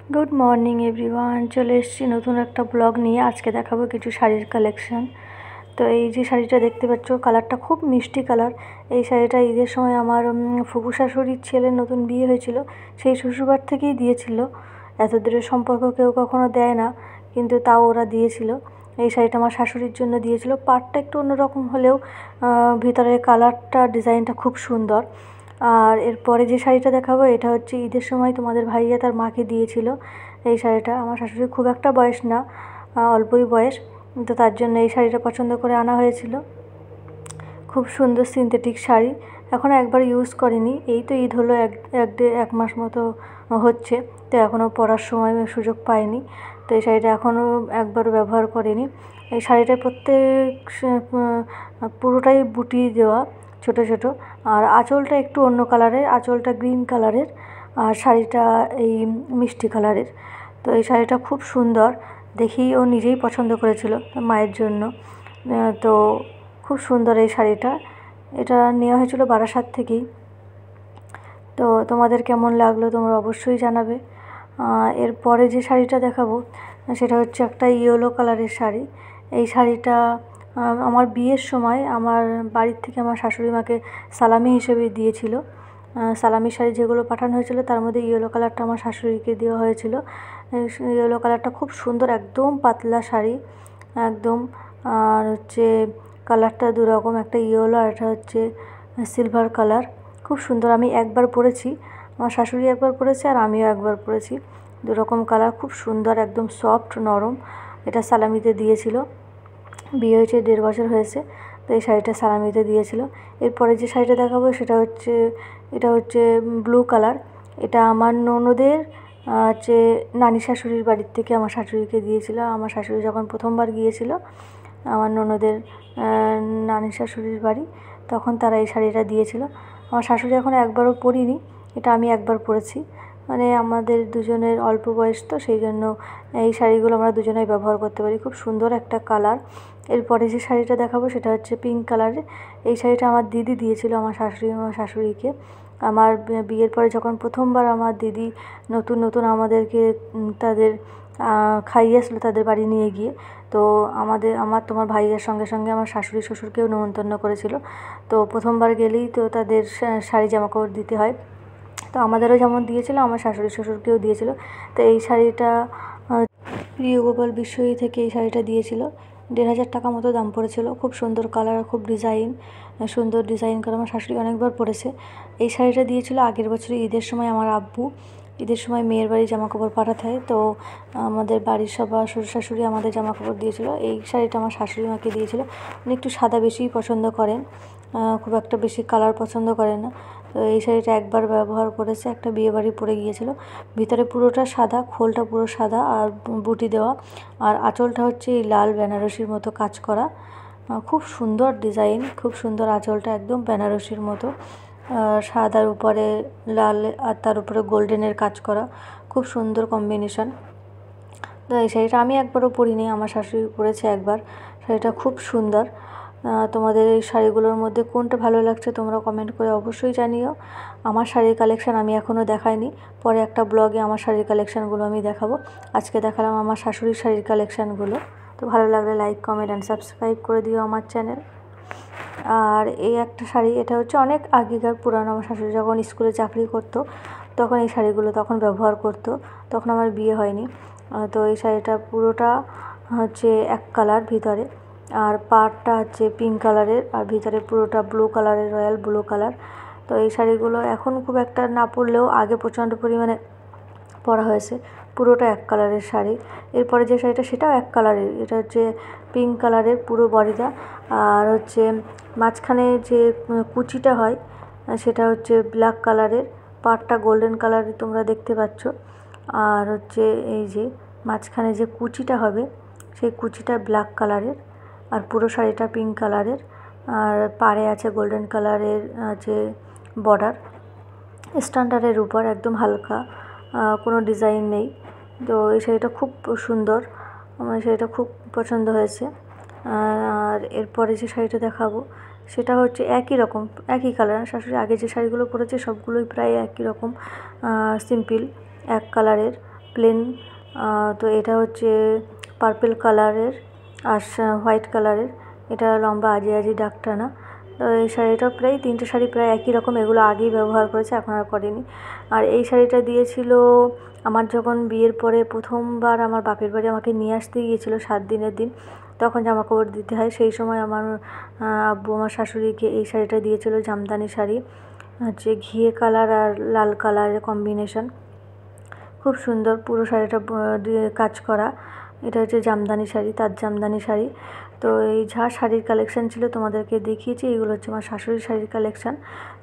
Good morning everyone. चले एसेছি नतून एक ब्लग निये। आज के देखाबो किछु शाड़ीर कालेक्शन। तो ये जे शाड़ीटा देखते पाচ্ছ कालारटा खूब मिष्टि कालार। এই শাড়িটা ঈদের সময় আমার ফুফু শাশুড়ির ছেলের নতুন বিয়ে হয়েছিল, সেই শ্বশুরবাড়ি থেকেই দিয়েছিল। এত দূরের সম্পর্ক কেউ কখনো দেয় না, কিন্তু তাও ওরা দিয়েছিল। এই শাড়িটা আমার শাশুড়ির জন্য দিয়েছিল। পাড়টা একটু অন্যরকম হলেও ভিতরের কালারটা ডিজাইনটা খুব সুন্দর। আর এরপরে যে শাড়িটা দেখাবো এটা হচ্ছে ঈদের সময় তোমাদের ভাইয়া তার মাকে দিয়েছিল। এই শাড়িটা আমার শাশুড়ির খুব একটা বয়স না, অল্পই বয়স, তো তার জন্য এই শাড়িটা পছন্দ করে আনা হয়েছিল। খুব সুন্দর সিনথেটিক শাড়ি। এখনও একবার ইউজ করিনি, এই তো ঈদ হলো এক মাস মতো হচ্ছে, তো এখনও পরার সময় সুযোগ পাইনি। তো এই শাড়িটা এখনও একবারও ব্যবহার করিনি। এই শাড়িটার প্রত্যেক পুরোটাই বুটি দেওয়া ছোট ছোট, আর আঁচলটা একটু অন্য কালারের, আঁচলটা গ্রিন কালারের, আর শাড়িটা এই মিষ্টি কালারের। তো এই শাড়িটা খুব সুন্দর, দেখি ও নিজেই পছন্দ করেছিল মায়ের জন্য। তো খুব সুন্দর এই শাড়িটা, এটা নেওয়া হয়েছিল বারাসাত থেকেই। তো তোমাদের কেমন লাগলো তোমরা অবশ্যই জানাবে। এরপরে যে শাড়িটা দেখাবো সেটা হচ্ছে একটা ইয়েলো কালারের শাড়ি। এই শাড়িটা আমার বিয়ের সময় আমার বাড়ির থেকে আমার শাশুড়ি মাকে সালামি হিসেবে দিয়েছিল। সালামি শাড়ি যেগুলো পাঠানো হয়েছিল তার মধ্যে ইয়েলো কালারটা আমার শাশুড়িকে দেওয়া হয়েছিল। ইয়েলো কালারটা খুব সুন্দর, একদম পাতলা শাড়ি একদম। আর হচ্ছে কালারটা দুরকম, একটা ইয়েলো আর একটা হচ্ছে সিলভার কালার। খুব সুন্দর, আমি একবার পরেছি, আমার শাশুড়ি একবার পরেছে আর আমিও একবার পরেছি। দুরকম কালার, খুব সুন্দর, একদম সফট নরম। এটা সালামিতে দিয়েছিল, বিয়ে হয়েছে 1.5 বছর হয়েছে, তো এই শাড়িটা সালামিতে দিয়েছিল। এরপরে যে শাড়িটা দেখাবো সেটা হচ্ছে এটা হচ্ছে ব্লু কালার। এটা আমার ননদের হচ্ছে নানি শাশুড়ির বাড়ির থেকে আমার শাশুড়িকে দিয়েছিল। আমার শাশুড়ি যখন প্রথমবার গিয়েছিল আমার ননদের নানি শাশুড়ির বাড়ি, তখন তারা এই শাড়িটা দিয়েছিল। আমার শাশুড়ি এখনও একবারও পরিনি, এটা আমি একবার পরেছি। মানে আমাদের দুজনের অল্প বয়স, তো সেই জন্য এই শাড়িগুলো আমরা দুজনেই ব্যবহার করতে পারি। খুব সুন্দর একটা কালার। এরপরে যে শাড়িটা দেখাবো সেটা হচ্ছে পিঙ্ক কালারের। এই শাড়িটা আমার দিদি দিয়েছিল আমার শাশুড়িকে। আমার বিয়ের পরে যখন প্রথমবার আমার দিদি নতুন নতুন আমাদেরকে তাদের খাইয়েছিল তাদের বাড়ি নিয়ে গিয়ে, তো আমার তোমার ভাইয়ের সঙ্গে সঙ্গে আমার শাশুড়ি শ্বশুরকেও নেমন্তন্ন করেছিল। তো প্রথমবার গেলেই তো তাদের শাড়ি জামাকাপড় দিতে হয়, তো আমাদেরও যেমন দিয়েছিল আমার শাশুড়ি শ্বশুরকেও দিয়েছিল। তো এই শাড়িটা প্রিয় গোপাল বিশ্বই থেকে এই শাড়িটা দিয়েছিল। 1,500 টাকা মতো দাম পড়েছিল। খুব সুন্দর কালার, খুব ডিজাইন, সুন্দর ডিজাইন করা। আমার শাশুড়ি অনেকবার পরেছে। এই শাড়িটা দিয়েছিল আগের বছর ঈদের সময় আমার আব্বু। ঈদের সময় মেয়ের বাড়ি জামাকাপড় পাঠাতে হয়, তো আমাদের বাড়ির সবার শ্বশুর শাশুড়ি আমাদের জামাকাপড় দিয়েছিল। এই শাড়িটা আমার শাশুড়ি মাকে দিয়েছিল। উনি একটু সাদা বেশিই পছন্দ করেন, খুব একটা বেশি কালার পছন্দ করেন না। তো এই শাড়িটা একবার ব্যবহার করেছে, একটা বিয়েবাড়ি পরে গিয়েছিল। ভিতরে পুরোটা সাদা, খোলটা পুরো সাদা আর বুটি দেওয়া, আর আঁচলটা হচ্ছে এই লাল বেনারসির মতো কাজ করা। খুব সুন্দর ডিজাইন, খুব সুন্দর আঁচলটা, একদম বেনারসির মতো, সাদার উপরে লাল আর তার উপরে গোল্ডেনের কাজ করা। খুব সুন্দর কম্বিনেশন। তো এই শাড়িটা আমি একবারও পরিনি, আমার শাশুড়ি পরেছে একবার। শাড়িটা খুব সুন্দর। তোমাদের এই শাড়িগুলোর মধ্যে কোনটা ভালো লাগছে তোমরা কমেন্ট করে অবশ্যই জানিও। আমার শাড়ির কালেকশান আমি এখনও দেখাইনি, পরে একটা ব্লগে আমার শাড়ির কালেকশানগুলো আমি দেখাবো। আজকে দেখালাম আমার শাশুড়ির শাড়ির কালেকশানগুলো। তো ভালো লাগলে লাইক, কমেন্ট অ্যান্ড সাবস্ক্রাইব করে দিও আমার চ্যানেল। আর এই একটা শাড়ি, এটা হচ্ছে অনেক আগেকার পুরানো, আমার শাশুড়ি যখন স্কুলে চাকরি করতো তখন এই শাড়িগুলো তখন ব্যবহার করতো, তখন আমার বিয়ে হয়নি। তো এই শাড়িটা পুরোটা হচ্ছে এক কালার ভিতরে, আর পাড়টা হচ্ছে পিঙ্ক কালারের, আর ভিতরে পুরোটা ব্লু কালারের, রয়্যাল ব্লু কালার। তো এই শাড়িগুলো এখন খুব একটা না পরলেও আগে প্রচণ্ড পরিমাণে পরা হয়েছে। পুরোটা এক কালারের শাড়ি। এরপরে যে শাড়িটা সেটাও এক কালারের, এটা হচ্ছে পিঙ্ক কালারের পুরো বডিটা, আর হচ্ছে মাঝখানে যে কুচিটা হয় সেটা হচ্ছে ব্ল্যাক কালারের, পাড়টা গোল্ডেন কালারের তোমরা দেখতে পাচ্ছ। আর হচ্ছে এই যে মাঝখানে যে কুচিটা হবে সেই কুচিটা ব্ল্যাক কালারের, আর পুরো শাড়িটা পিঙ্ক কালারের, আর পাড়ে আছে গোল্ডেন কালারের যে বর্ডার। স্ট্যান্ডার্ডের উপর একদম হালকা, কোনো ডিজাইন নেই। তো এই শাড়িটা খুব সুন্দর, আমার শাড়িটা খুব পছন্দ হয়েছে। আর এরপরে যে শাড়িটা দেখাবো সেটা হচ্ছে একই রকম, একই কালার। শাশুড়ি আগে যে শাড়িগুলো পরেছে সবগুলোই প্রায় একই রকম, সিম্পল এক কালারের। প্লেন। তো এটা হচ্ছে পার্পল কালারের আর হোয়াইট কালারের। এটা লম্বা আজি আজি ডাক টানা। তো এই শাড়িটা প্রায় 3টে শাড়ি প্রায় একই রকম, এগুলো আগেই ব্যবহার করেছে, এখন আর করেনি। আর এই শাড়িটা দিয়েছিল আমার যখন বিয়ের পরে প্রথমবার আমার বাপের বাড়ি আমাকে নিয়ে আসতে গিয়েছিলো 7 দিনের দিন, তখন জামা কাপড় দিতে হয়। সেই সময় আমার আব্বু আমার শাশুড়িকে এই শাড়িটা দিয়েছিল, জামদানি শাড়ি, হচ্ছে ঘিয়ে কালার আর লাল কালারের কম্বিনেশন, খুব সুন্দর পুরো শাড়িটা কাজ করা। এটা হচ্ছে জামদানি শাড়ি, তার জামদানি শাড়ি। তো এই যা শাড়ির কালেকশান ছিল তোমাদেরকে দেখিয়েছি, এগুলো হচ্ছে আমার শাশুড়ির শাড়ির কালেকশান।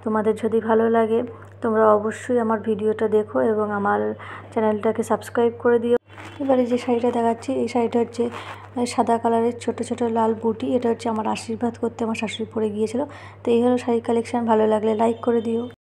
তোমাদের যদি ভালো লাগে তোমরা অবশ্যই আমার ভিডিওটা দেখো এবং আমার চ্যানেলটাকে সাবস্ক্রাইব করে দিও। এবারে যে শাড়িটা দেখাচ্ছি, এই শাড়িটা হচ্ছে সাদা কালারের ছোট ছোট লাল বুটি। এটা হচ্ছে আমার আশীর্বাদ করতে আমার শাশুড়ি পরে গিয়েছিল। তো এই হলো শাড়ির কালেকশান। ভালো লাগলে লাইক করে দিও।